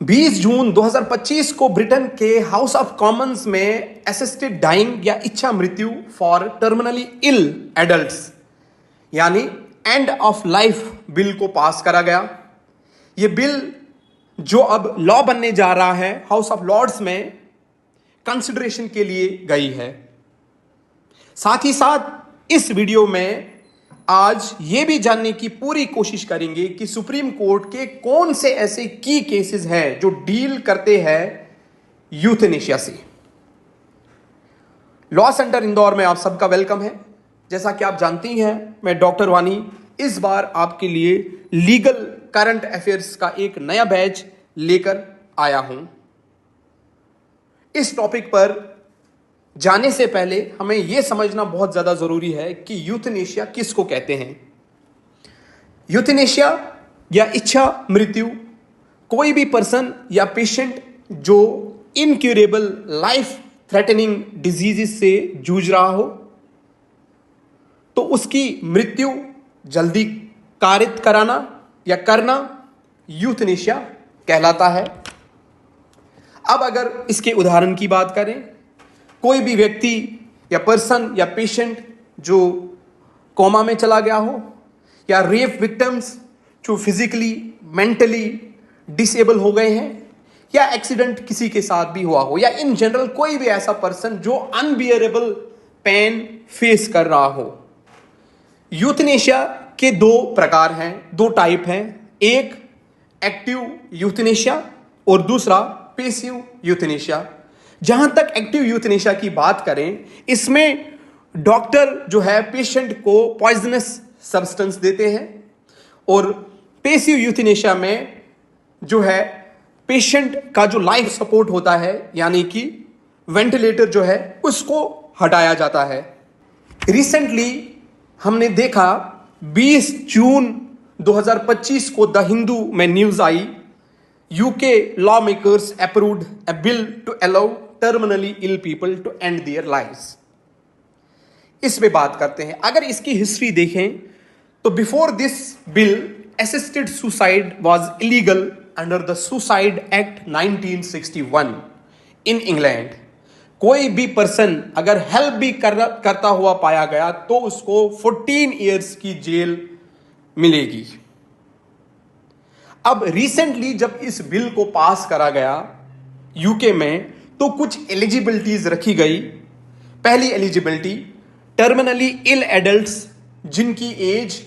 20 जून 2025 को ब्रिटेन के house of Commons में असिस्टेड डाइंग या इच्छा मृत्यु फॉर टर्मिनली इल एडल्ट्स यानी एंड ऑफ लाइफ बिल को पास करा गया। यह बिल जो अब लॉ बनने जा रहा है हाउस ऑफ लॉर्ड्स में कंसिडरेशन के लिए गई है। साथ ही साथ इस वीडियो में आज यह भी जानने की पूरी कोशिश करेंगे कि सुप्रीम कोर्ट के कौन से ऐसे की केसेस हैं जो डील करते हैं यूथनेशिया से। लॉ सेंटर इंदौर में आप सबका वेलकम है। जैसा कि आप जानती हैं, मैं डॉक्टर वानी इस बार आपके लिए लीगल करंट अफेयर्स का एक नया बैच लेकर आया हूं। इस टॉपिक पर जाने से पहले हमें यह समझना बहुत ज्यादा जरूरी है कि यूथनेशिया किसको कहते हैं। यूथनेशिया या इच्छा मृत्यु कोई भी पर्सन या पेशेंट जो इनक्यूरेबल लाइफ थ्रेटनिंग डिजीजेस से जूझ रहा हो तो उसकी मृत्यु जल्दी कारित कराना या करना यूथनेशिया कहलाता है। अब अगर इसके उदाहरण की बात करें, कोई भी व्यक्ति या पर्सन या पेशेंट जो कोमा में चला गया हो, या रेप विक्टिम्स जो फिजिकली मेंटली डिसेबल हो गए हैं, या एक्सीडेंट किसी के साथ भी हुआ हो, या इन जनरल कोई भी ऐसा पर्सन जो अनबियरेबल पेन फेस कर रहा हो। यूथनेशिया के दो प्रकार हैं, दो टाइप हैं। एक एक्टिव यूथनेशिया और दूसरा पैसिव यूथनेशिया। जहां तक एक्टिव यूथनेशिया की बात करें, इसमें डॉक्टर जो है पेशेंट को पॉइजनस सब्सटेंस देते हैं, और पैसिव यूथनेशिया में जो है पेशेंट का जो लाइफ सपोर्ट होता है यानी कि वेंटिलेटर जो है उसको हटाया जाता है। रिसेंटली हमने देखा 20 जून 2025 को द हिंदू में न्यूज आई, UK law makers approved a bill to allow terminally ill people to end their lives. इस पे बात करते हैं। अगर इसकी हिस्ट्री देखें तो before this bill assisted suicide was illegal under the suicide act 1961 in England. कोई भी पर्सन अगर हेल्प भी करता हुआ पाया गया तो उसको 14 ईयर्स की जेल मिलेगी। अब रिसेंटली जब इस बिल को पास करा गया यूके में तो कुछ एलिजिबिलिटीज रखी गई। पहली एलिजिबिलिटी, टर्मिनली इल एडल्ट्स जिनकी एज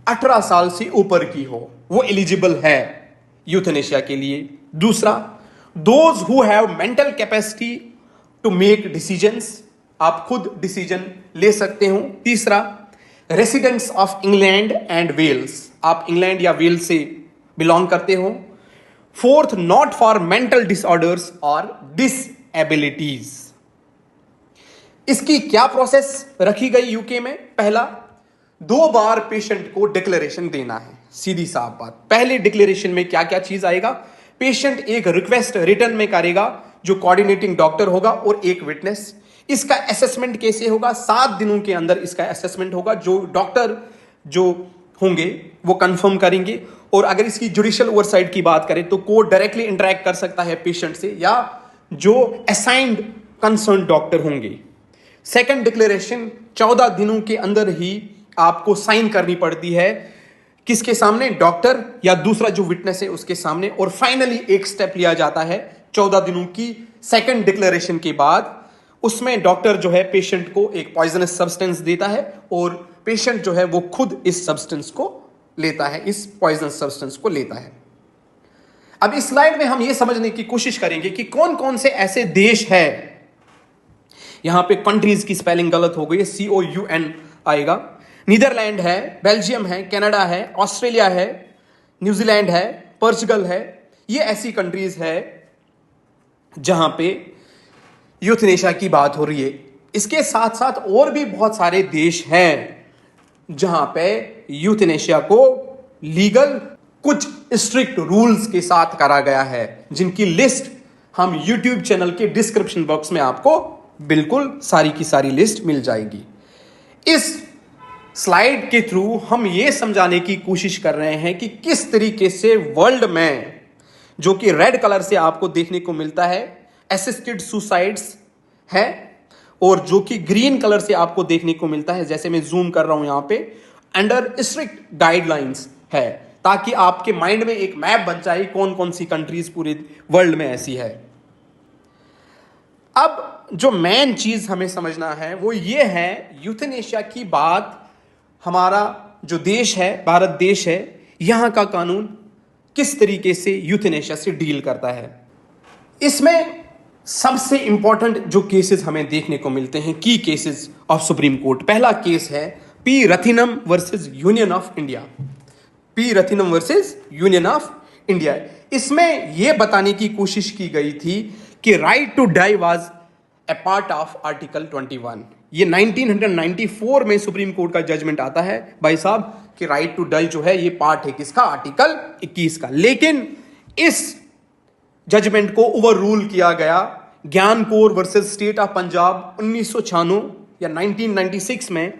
18 साल से ऊपर की हो वो एलिजिबल है यूथनेशिया के लिए। दूसरा, those who have mental capacity to make decisions, आप खुद डिसीजन ले सकते हो। तीसरा, residents of England and Wales, आप इंग्लैंड या वेल्स से बिलोंग करते हो। Fourth, not for mental disorders और डिसएबिलिटीज। इसकी क्या प्रोसेस रखी गई यूके में? पहला, 2 बार पेशेंट को डिक्लेरेशन देना है। सीधी साफ बात, पहले डिक्लेरेशन में क्या क्या चीज आएगा? पेशेंट एक रिक्वेस्ट रिटर्न में करेगा जो कोऑर्डिनेटिंग डॉक्टर होगा और एक विटनेस। इसका असेसमेंट कैसे होगा? 7 दिनों के अंदर इसका असेसमेंट होगा, जो डॉक्टर जो होंगे वो कंफर्म करेंगे। और अगर इसकी जुडिशियल ओवरसाइट की बात करें तो कोर्ट डायरेक्टली इंटरेक्ट कर सकता है पेशेंट से, या जो असाइंड कंसर्न डॉक्टर होंगे। सेकंड डिक्लेरेशन 14 दिनों के अंदर ही आपको साइन करनी पड़ती है। किसके सामने? डॉक्टर या दूसरा जो विटनेस है उसके सामने। और फाइनली एक स्टेप लिया जाता है 14 दिनों की सेकंड डिक्लेरेशन के बाद। उसमें डॉक्टर जो है पेशेंट को एक पॉइजनस सब्सटेंस देता है और पेशेंट जो है वो खुद इस सब्सटेंस को लेता है, इस पॉइजनस सब्सटेंस को लेता है। अब इस स्लाइड में हम ये समझने की कोशिश करेंगे कि कौन कौन से ऐसे देश हैं। यहां पे कंट्रीज की स्पेलिंग गलत हो गई है, COUN आएगा। नीदरलैंड है, बेल्जियम है, कनाडा है, ऑस्ट्रेलिया है, न्यूजीलैंड है, पोर्चुगल है। ये ऐसी कंट्रीज है जहां पे यूथनेशिया की बात हो रही है। इसके साथ साथ और भी बहुत सारे देश हैं जहां पे यूथनेशिया को लीगल कुछ स्ट्रिक्ट रूल्स के साथ करा गया है, जिनकी लिस्ट हम YouTube चैनल के डिस्क्रिप्शन बॉक्स में आपको बिल्कुल सारी की सारी लिस्ट मिल जाएगी। इस स्लाइड के थ्रू हम ये समझाने की कोशिश कर रहे हैं कि किस तरीके से वर्ल्ड में जो कि रेड कलर से आपको देखने को मिलता है असिस्टेड सुसाइड्स है, और जो कि ग्रीन कलर से आपको देखने को मिलता है, जैसे मैं जूम कर रहा हूं यहां पे, अंडर स्ट्रिक्ट गाइडलाइंस है, ताकि आपके माइंड में एक मैप बन जाए कौन कौन सी कंट्रीज पूरे वर्ल्ड में ऐसी है। अब जो मेन चीज हमें समझना है वो ये है, यूथनेशिया की बात, हमारा जो देश है, भारत देश है, यहां का कानून किस तरीके से यूथनेशिया से डील करता है। इसमें सबसे इंपॉर्टेंट जो केसेस हमें देखने को मिलते हैं, की केसेस ऑफ सुप्रीम कोर्ट, पहला केस है P Rathinam versus union of India. P Rathinam versus union of India. इसमें यह बताने की कोशिश की गई थी कि right to die was a part of article 21। ये 1994 में सुप्रीम कोर्ट का जजमेंट आता है भाई साहब कि राइट टू डाई जो है ये पार्ट है किसका, आर्टिकल 21 का। लेकिन इस जजमेंट को ओवर रूल किया गया ज्ञान Kaur versus state of Punjab 1996 या 1996 में,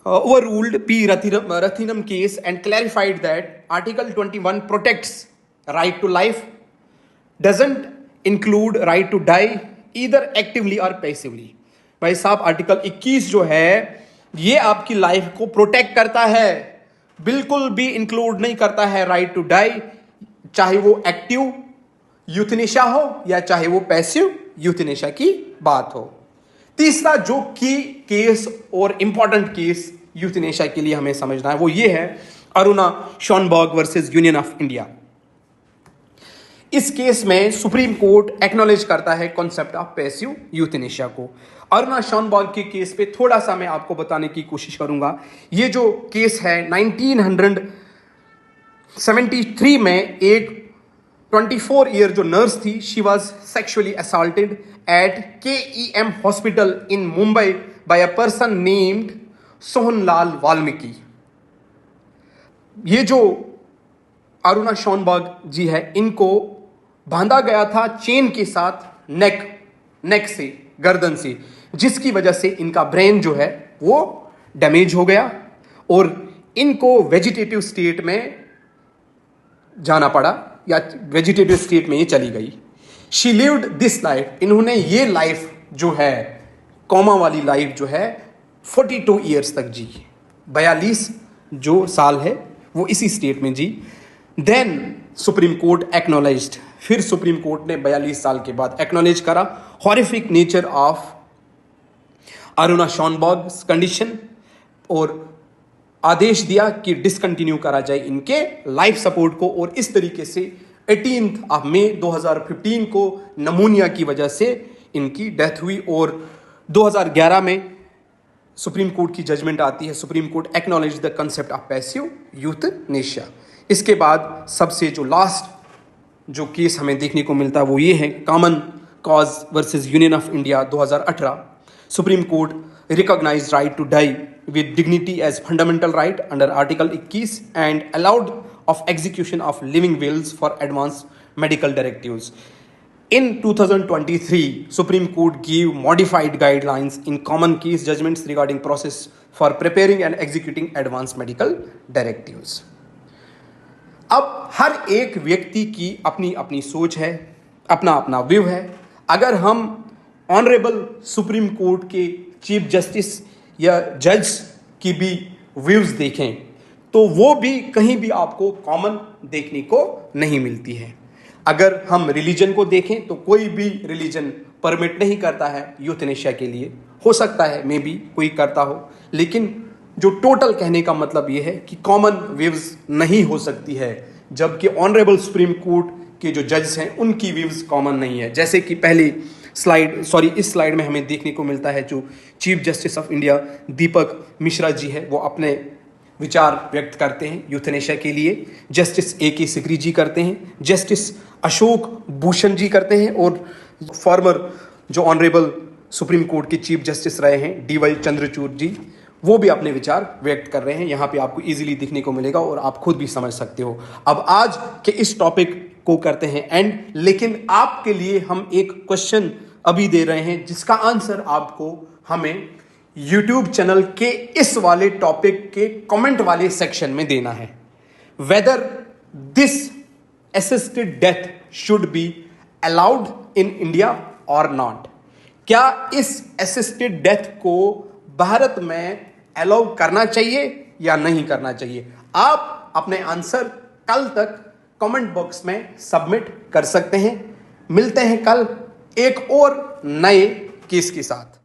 overruled P. Rathinam case and clarified that Article 21 protects right to life, doesn't include right to die either actively or passively। भाई साहब आर्टिकल 21 जो है ये आपकी लाइफ को प्रोटेक्ट करता है, बिल्कुल भी इंक्लूड नहीं करता है राइट टू डाई, चाहे वो एक्टिव यूथनेशिया हो या चाहे वो पैसिव यूथनेशिया की बात हो। तीसरा जो की केस और इंपॉर्टेंट केस यूथनेशिया के लिए हमें समझना है वो ये है Aruna Shanbaug versus union of India. इस केस में सुप्रीम कोर्ट एक्नॉलेज करता है कॉन्सेप्ट ऑफ पैसिव यूथनेशिया को। अरुणा शॉनबर्ग के केस पे थोड़ा सा मैं आपको बताने की कोशिश करूंगा। ये जो केस है 1973 में एक 24 ईयर जो नर्स थी, she was sexually assaulted at KEM hospital in Mumbai by a person named Sohanlal Valmiki. ये जो अरुणा शॉनबर्ग जी है, इनको बांधा गया था चेन के साथ नेक से, गर्दन से, जिसकी वजह से इनका ब्रेन जो है वो डैमेज हो गया और इनको वेजिटेटिव स्टेट में जाना पड़ा या वेजिटेटिव स्टेट में ये चली गई। शी लिव्ड दिस लाइफ, इन्होंने ये लाइफ जो है कॉमा वाली लाइफ जो है 42 ईयर्स तक जी, 42 जो साल है वो इसी स्टेट में जी। देन सुप्रीम कोर्ट एक्नॉलेज्ड, फिर सुप्रीम कोर्ट ने 42 साल के बाद एक्नॉलेज करा horrific nature of Aruna Shanbaug condition और आदेश दिया कि डिसकंटिन्यू करा जाए इनके लाइफ सपोर्ट को। और इस तरीके से 18 मई 2015 को नमूनिया की वजह से इनकी डेथ हुई और 2011 में सुप्रीम कोर्ट की जजमेंट आती है। Supreme Court acknowledge the concept of passive euthanasia. इसके बाद सबसे जो लास्ट जो केस हमें देखने को मिलता है वो ये है common cause versus union of India 2018। Supreme court recognise right to die with dignity as fundamental right under Article 21 and allowed of execution of living wills for advanced medical directives. In 2023, Supreme Court gave modified guidelines in common case judgments regarding process for preparing and executing advanced medical directives. अब हर एक व्यक्ति की अपनी अपनी सोच है, अपना अपना व्यू है। अगर हम ऑनरेबल सुप्रीम कोर्ट के चीफ जस्टिस या जज की भी व्यूज देखें तो वो भी कहीं भी आपको कॉमन देखने को नहीं मिलती है। अगर हम रिलीजन को देखें तो कोई भी रिलीजन परमिट नहीं करता है यूथनेशिया के लिए, हो सकता है मे बी कोई करता हो, लेकिन जो टोटल कहने का मतलब ये है कि कॉमन व्यूज नहीं हो सकती है, जबकि ऑनरेबल सुप्रीम कोर्ट के जो जज हैं उनकी व्यूज कॉमन नहीं है। जैसे कि पहले इस स्लाइड में हमें देखने को मिलता है जो चीफ जस्टिस ऑफ इंडिया दीपक मिश्रा जी है वो अपने विचार व्यक्त करते हैं यूथनेशिया के लिए, जस्टिस AK सिकरी जी करते हैं, जस्टिस अशोक भूषण जी करते हैं और फॉर्मर जो ऑनरेबल सुप्रीम कोर्ट के चीफ जस्टिस रहे हैं DY चंद्रचूड़ जी, वो भी अपने विचार व्यक्त कर रहे हैं। यहाँ पे आपको इजीली दिखने को मिलेगा और आप खुद भी समझ सकते हो। अब आज के इस टॉपिक को करते हैं एंड, लेकिन आपके लिए हम एक क्वेश्चन अभी दे रहे हैं जिसका आंसर आपको हमें YouTube चैनल के इस वाले टॉपिक के कमेंट वाले सेक्शन में देना है। Whether this assisted death should be allowed in India or not? क्या इस असिस्टेड डेथ को भारत में अलाउ करना चाहिए या नहीं करना चाहिए? आप अपने आंसर कल तक कमेंट बॉक्स में सबमिट कर सकते हैं। मिलते हैं कल एक और नए केस के साथ।